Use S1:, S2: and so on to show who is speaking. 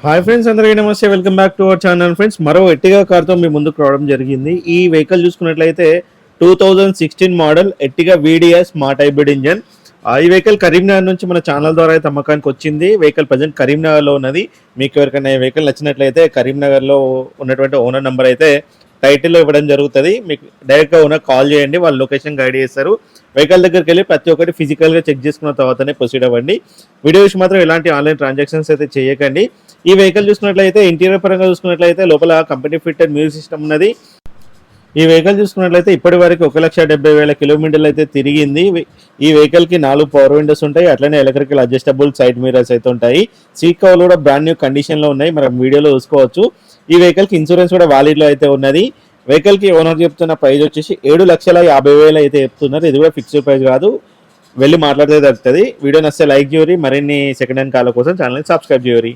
S1: Hi friends, అందరికీ నమస్తే. Welcome back to our channel. Friends, మరో ఎట్టిగా కార్తో మీ ముందుకు రావడం జరిగింది. ఈ వెహికల్ చూసుకున్నట్లయితే 2016 మోడల్ ఎట్టిగా వీడిఎస్ స్మార్ట్ హైబ్రిడ్ ఇంజన్. ఈ వెహికల్ కరీంనగర్ నుంచి మన ఛానల్ ద్వారా అయితే అమ్మకానికి వచ్చింది. వెహికల్ ప్రజెంట్ కరీంనగర్లో ఉన్నది. మీకు ఎవరికైనా ఈ వెహికల్ నచ్చినట్లయితే కరీంనగర్లో ఉన్నటువంటి ఓనర్ నెంబర్ అయితే టైటిల్లో ఇవ్వడం జరుగుతుంది. మీకు డైరెక్ట్గా ఓనర్ కాల్ చేయండి, వాళ్ళు లొకేషన్ గైడ్ చేస్తారు. వెహికల్ దగ్గరికి వెళ్ళి ప్రతి ఒక్కటి ఫిజికల్గా చెక్ చేసుకున్న తర్వాతనే ప్రొసీడ్ అవ్వండి. వీడియో విషయం మాత్రం ఎలాంటి ఆన్లైన్ ట్రాన్సాక్షన్స్ అయితే చేయకండి. ఈ వెహికల్ చూసుకున్నట్లయితే ఇంటీరియర్ పరంగా చూసుకున్నట్లయితే లోపల కంపెనీ ఫిట్టెడ్ మ్యూజిక్ సిస్టమ్ ఉన్నది. ఈ వెహికల్ చూసుకున్నట్లయితే ఇప్పటి వరకు 1,70,000 కిలోమీటర్లు అయితే తిరిగింది. ఈ వెహికల్ కి 4 పవర్ విండోస్ ఉంటాయి. అట్లనే ఎలక్ట్రికల్ అడ్జస్టబుల్ సైడ్ మిరర్స్ అయితే ఉంటాయి. సీట్ కవర్లు కూడా బ్రాండ్ న్యూ కండిషన్ లో ఉన్నాయి, మనం వీడియోలో చూసుకోవచ్చు. ఈ వెహికల్ కి ఇన్సూరెన్స్ కూడా వ్యాలిడ్ లో అయితే ఉన్నది. వెహికల్ కి ఓనర్ చెప్తున్న ప్రైస్ వచ్చేసి 7,50,000 అయితే చెప్తున్నారు. ఇది కూడా ఫిక్స్డ్ ప్రైస్ కాదు, వెళ్ళి మాట్లాడితే దొరుకుతుంది. వీడియో నచ్చితే లైక్ చేయరి, మరిన్ని సెకండ్ హ్యాండ్ కార్ల కోసం ఛానల్ సబ్స్క్రైబ్ చేయరి.